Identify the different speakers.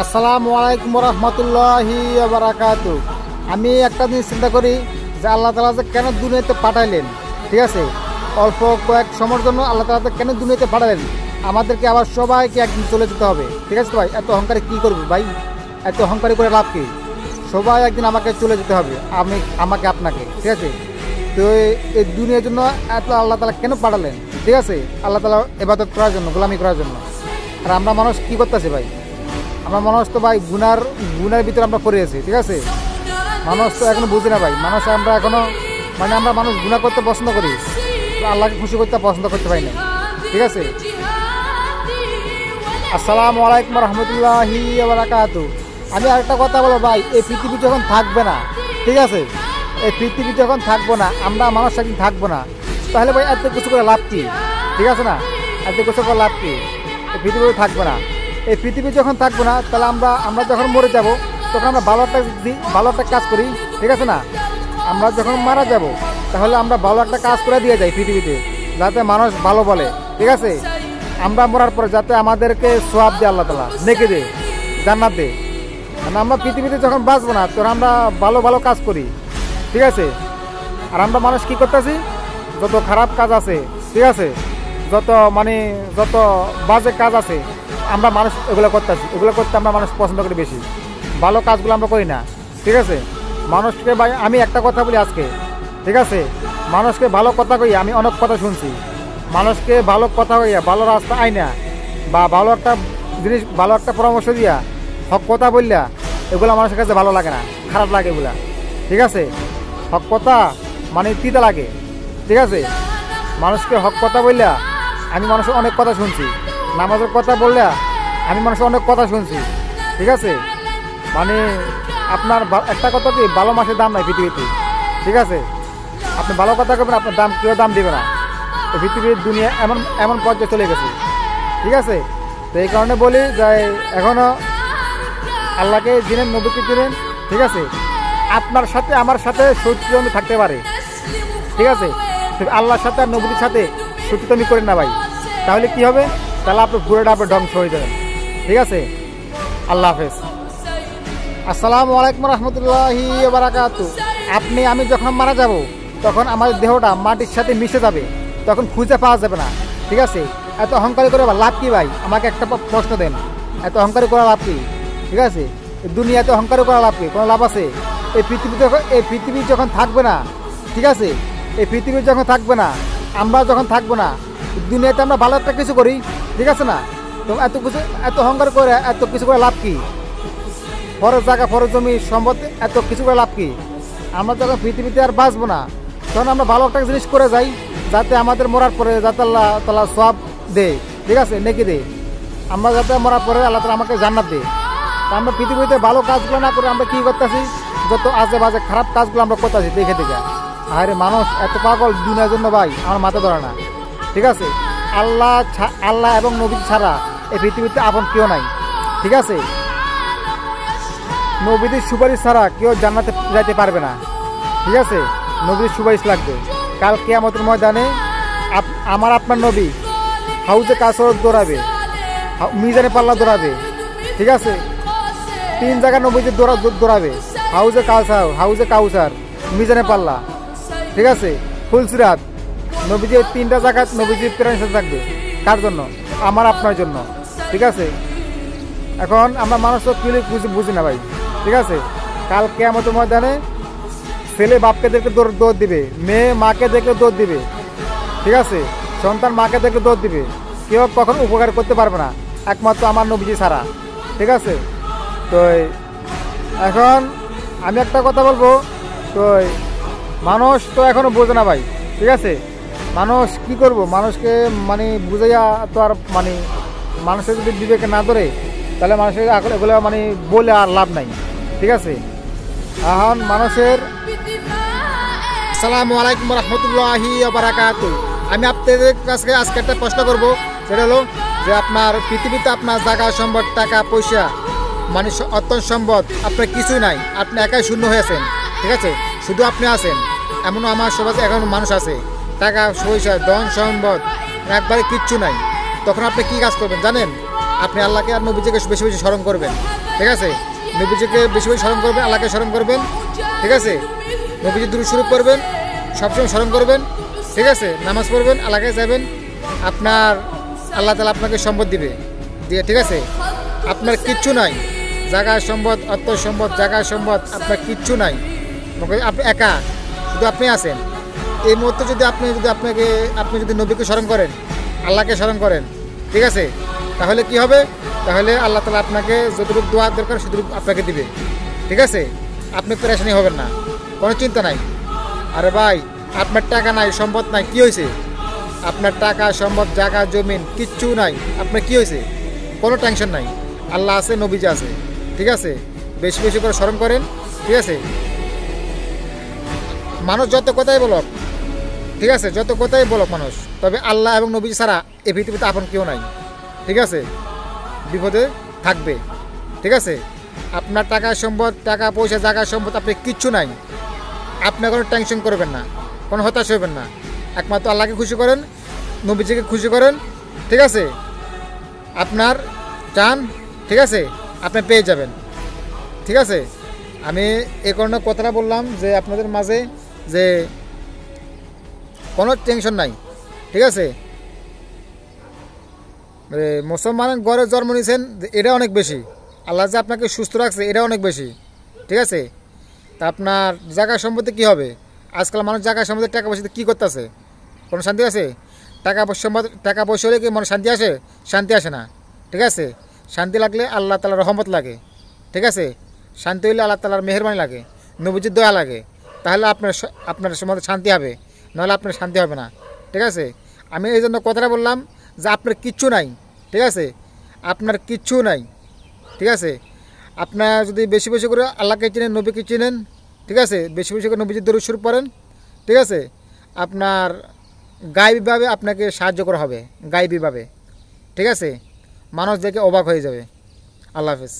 Speaker 1: আসসালামু আলাইকুম রহমতুল্লাহি ওয়া বারাকাতুহু। আমি একটা জিনিস চিন্তা করি যে আল্লাহ তাআলা যে কেন দুনিয়াতে পাঠাইলেন, ঠিক আছে, অল্প কয়েক সময়ের জন্য আল্লাহ তাআলা কেন দুনিয়াতে পাঠালেন, আমাদেরকে আবার সবাইকে একদিন চলে যেতে হবে, ঠিক আছে ভাই? এত অহংকারে কী করবো ভাই? এত অহংকারী করে লাভ কি? সবাই একদিন আমাকে চলে যেতে হবে, আমাকে আপনাকে, ঠিক আছে? তো এই দুনিয়ার জন্য এত আল্লাহ তাআলা কেন পাঠালেন, ঠিক আছে? আল্লাহ তাআলা ইবাদত করার জন্য, গোলামি করার জন্য। আর আমরা মানুষ কী করতেছি ভাই? আমরা মানুষ তো ভাই গুনার ভিতরে আমরা পড়ে আছি, ঠিক আছে? মানুষ তো এখনো বুঝি না ভাই। আমরা এখনো আমরা মানুষ গুনাহ করতে পছন্দ করি, আল্লাহকে খুশি করতে পছন্দ করতে পারি না, ঠিক আছে? আসসালামু আলাইকুম রহমতুল্লাহি ওয়া বারাকাতুহু। আমি আরেকটা কথা বলবো ভাই, এই পৃথিবী যখন থাকবে না, ঠিক আছে, এই পৃথিবী যখন থাকবো না, আমরা মানুষ একদিন থাকবো না, তাহলে ভাই এত কিছু করে লাভ কি? ঠিক আছে না? এত কিছু করে লাভ কি? এই পৃথিবী থাকবে না। এই পৃথিবী যখন থাকবো না, তাহলে আমরা যখন মরে যাব, তখন আমরা ভালো একটা কাজ করি, ঠিক আছে না? আমরা যখন মারা যাব, তাহলে আমরা ভালো একটা কাজ করে দিয়ে যাই পৃথিবীতে, যাতে মানুষ ভালো বলে, ঠিক আছে? আমরা মরার পরে যাতে আমাদেরকে সওয়াব দেয়, আল্লাহ তাআলা নেকি দে, জান্নাত দে। মানে আমরা পৃথিবীতে যখন বাঁচবো না, তখন আমরা ভালো কাজ করি, ঠিক আছে? আর আমরা মানুষ কী করতেছি? যত খারাপ কাজ আছে, ঠিক আছে, যত বাজে কাজ আছে, আমরা মানুষ এগুলো করতেছি। এগুলো করতে আমরা মানুষ পছন্দ করি বেশি, ভালো কাজগুলো আমরা করি না, ঠিক আছে? মানুষকে ভাই আমি একটা কথা বলি আজকে, ঠিক আছে, মানুষকে ভালো কথা কই, আমি অনেক কথা শুনছি, মানুষকে ভালো কথা কইয়া, ভালো রাস্তা আইনা, বা ভালো একটা জিনিস, ভালো একটা পরামর্শ দিয়া, হক কথা বললা, এগুলো মানুষের কাছে ভালো লাগে না, খারাপ লাগে এগুলা, ঠিক আছে? হক কথা মানে তিতা লাগে, ঠিক আছে? মানুষকে হক কথা বললা, আমি মানুষের অনেক কথা শুনছি, নামাজের কথা বললে আমি মানুষের অনেক কথা শুনছি, ঠিক আছে? মানে আপনার একটা কথা কি, ভালো মাসের দাম নাই পৃথিবীতে, ঠিক আছে? আপনি ভালো কথা করবেন, আপনার কেউ দাম দেবে না। পৃথিবীর দুনিয়া এমন পর্যায়ে চলে গেছে, ঠিক আছে? তো এই কারণে বলি যে এখনও আল্লাহকে চিনেন, নবীকে চিনেন, ঠিক আছে? আপনার সাথে আমার সাথে শত্রুতা থাকতে পারে, ঠিক আছে? আল্লাহর সাথে আর নবীর সাথে শত্রুতা করেন না ভাই, তাহলে কি হবে? তাহলে আপনার পুরোটা আপনার ধ্বংস হয়ে যাবেন, ঠিক আছে? আল্লাহ হাফেজ। আসসালামু আলাইকুম রহমতুল্লাহি ওয়া বারাকাতুহু। আমি যখন মারা যাব, তখন আমার দেহটা মাটির সাথে মিশে যাবে, তখন খুঁজে পাওয়া যাবে না, ঠিক আছে? এত অহংকারী করে লাভ কি ভাই? আমাকে একটা প্রশ্ন দেন, এত অহংকারী করা লাভ কি? ঠিক আছে, দুনিয়াতে অহংকারী করা লাভ কি? কোনো লাভ আছে? এই পৃথিবী যখন থাকবে না, ঠিক আছে, এই পৃথিবী যখন থাকবে না, আমরা যখন থাকবো না, দুনিয়াতে আমরা ভালো একটা কিছু করি, ঠিক আছে না? তো এত অহংকার করে এত কিছু করে লাভ কি? ফরজ জায়গা, ফরজ জমি, সম্পদ, এত কিছু করে লাভ কি? আমরা যখন পৃথিবীতে আর বাঁচবো না, তখন আমরা ভালো একটা জিনিস করে যাই, যাতে আমাদের মরার পরে যাতে আল্লাহ তাআলা সওয়াব দেয়, ঠিক আছে, নেকি দেয়। আমরা যাতে মরার পরে আল্লাহ তাআলা আমাকে জান্নাত দেয়। আমরা পৃথিবীতে ভালো কাজগুলো না করে আমরা কী করতেছি? যত আজে বাজে খারাপ কাজগুলো আমরা করতেছি দেখে। আরে মানুষ এত পাগল দুনিয়ার জন্য ভাই, আমার মাথা ধরে না, ঠিক আছে? আল্লাহ এবং নবী ছাড়া এই পৃথিবীতে আপন কেউ নাই, ঠিক আছে? নবীদের সুপারিশ ছাড়া কেউ জান্নাতে যাইতে পারবে না, ঠিক আছে? নবীর সুপারিশ লাগবে। কাল কিয়ামতের ময়দানে আপনার নবী হাউজে কাউসার দৌড়াবে, মিজানে পাল্লা দৌড়াবে, ঠিক আছে? 3 জায়গায় নবীদের দৌড়াবে, হাউজে কাউসার, মিজানে পাল্লা, ঠিক আছে? ফুলসিরাত, নবীজির 3টা জায়গা নবীজির প্রেরণা থাকবে। কার জন্য? আমার আপনার জন্য, ঠিক আছে? এখন আমরা মানুষ তো বুঝি না ভাই, ঠিক আছে? কাল কিয়ামতের ময়দানে ছেলে বাপকে দেখে দৌড় দিবে, মেয়ে মাকে দেখে দৌড় দিবে, ঠিক আছে? সন্তান মাকে দেখে দৌড় দিবে, কেউ কখন উপকার করতে পারবে না, একমাত্র আমার নবীজি ছাড়া, ঠিক আছে? তো এখন আমি একটা কথা বলবো, তো মানুষ তো এখনো বোঝে না ভাই, ঠিক আছে? মানুষ কি করব? মানুষকে বুঝাইয়া তো আর মানুষের যদি বিবেকে না ধরে, তাহলে মানুষের এগুলো বলে আর লাভ নাই, ঠিক আছে? এখন মানুষের আসসালামু আলাইকুম রহমতুল্লাহি ওয়া বারাকাতুহু। আমি আপনাদের কাছে আজকে একটা প্রশ্ন করব, সেটা হলো যে আপনার পৃথিবীতে আপনার জায়গা, সম্পদ, টাকা পয়সা, অর্থ সম্পদ আপনার কিছুই নাই, আপনি একাই শূন্য হয়ে আছেন, ঠিক আছে? শুধু আপনি আছেন, এমনও আমার সমাজে এখন মানুষ আছে, টাকা পয়সা, ধন সম্পদ একবারে কিচ্ছু নাই, তখন আপনি কি কাজ করবেন জানেন? আপনি আল্লাহকে আর নবীজিকে বেশি বেশি স্মরণ করবেন, ঠিক আছে? নবীজিকে বেশি বেশি স্মরণ করবেন, আল্লাহকে স্মরণ করবেন, ঠিক আছে? নবীজি দুরূদ শরীফ পড়বেন, সবসময় স্মরণ করবেন, ঠিক আছে? নামাজ পড়বেন, আল্লাহকে যাবেন, আপনার আল্লাহ তাআলা আপনাকে সম্পদ দিবে দিয়ে, ঠিক আছে? আপনার কিচ্ছু নাই, জায়গা সম্পদ, অর্থ সম্পদ, জায়গা সম্পদ, আপনার কিচ্ছু নাই, আপনি একা, শুধু আপনি আছেন। এই মুহূর্তে যদি আপনি যদি নবীকে স্মরণ করেন, আল্লাহকে স্মরণ করেন, ঠিক আছে? তাহলে কি হবে? তাহলে আল্লাহ তাআলা আপনাকে যতটুকু দোয়া দরকার সেটুকু আপনাকে দিবে, ঠিক আছে? আপনি পেরেশানি হবেন না, কোনো চিন্তা নাই। আরে ভাই, আপনার টাকা নাই, সম্পদ নাই, কি হয়েছে? আপনার টাকা সম্পদ জায়গা জমিন কিচ্ছু নাই, আপনার কি হয়েছে? কোনো টেনশন নাই, আল্লাহ আছে, নবীজি আছে, ঠিক আছে? বেশি বেশি করে স্মরণ করেন, ঠিক আছে? মানুষ যত কথাই বলক, ঠিক আছে, যত কথাই বলক মানুষ, তবে আল্লাহ এবং নবীজি ছাড়া এই পৃথিবীতে আপন কেউ নাই, ঠিক আছে? বিপদে থাকবে, ঠিক আছে? আপনার টাকা সম্পদ, টাকা পয়সা, জায়গা সম্পদ, আপনি কিচ্ছু নাই, আপনি কোনো টেনশন করবেন না, কোনো হতাশ হবেন না। একমাত্র আল্লাহকে খুশি করেন, নবীজিকে খুশি করেন, ঠিক আছে? আপনার চান, ঠিক আছে, আপনি পেয়ে যাবেন, ঠিক আছে? আমি এই কারণে কথাটা বললাম যে আপনাদের মাঝে যে কোনো টেনশন নাই, ঠিক আছে? মুসলমানের ঘরে জন্ম নিয়েছেন, এটা অনেক বেশি। আল্লাহ যে আপনাকে সুস্থ রাখছে, এটা অনেক বেশি, ঠিক আছে? তা আপনার জায়গা সম্পত্তি কী হবে? আজকাল মানুষ জায়গা সম্পত্তি টাকা পয়সাতে কী করতেছে? কোনো শান্তি আছে? টাকা পয়সা হলে কি মনে শান্তি আসে? শান্তি আসে না, ঠিক আছে? শান্তি লাগলে আল্লাহ তাআলার রহমত লাগে, ঠিক আছে? শান্তি হইলে আল্লাহ তাআলার মেহেরবানি লাগে, নবীজির দয়া লাগে, তাহলে আপনার সমাজে শান্তি হবে, নাহলে আপনার শান্তি হবে না, ঠিক আছে? আমি এই জন্য কথাটা বললাম যে আপনার কিচ্ছু নাই, ঠিক আছে? আপনার কিচ্ছু নাই, ঠিক আছে? আপনার যদি বেশি বেশি করে আল্লাহকে চিনেন, নবীকে চিনেন, ঠিক আছে? বেশি বেশি করে নবীজির দরুদ শরীফ পড়েন, ঠিক আছে? আপনার গায়েবীভাবে আপনাকে সাহায্য করা হবে, গায়েবীভাবে, ঠিক আছে? মানুষ দেখে অবাক হয়ে যাবে। আল্লাহ হাফেজ।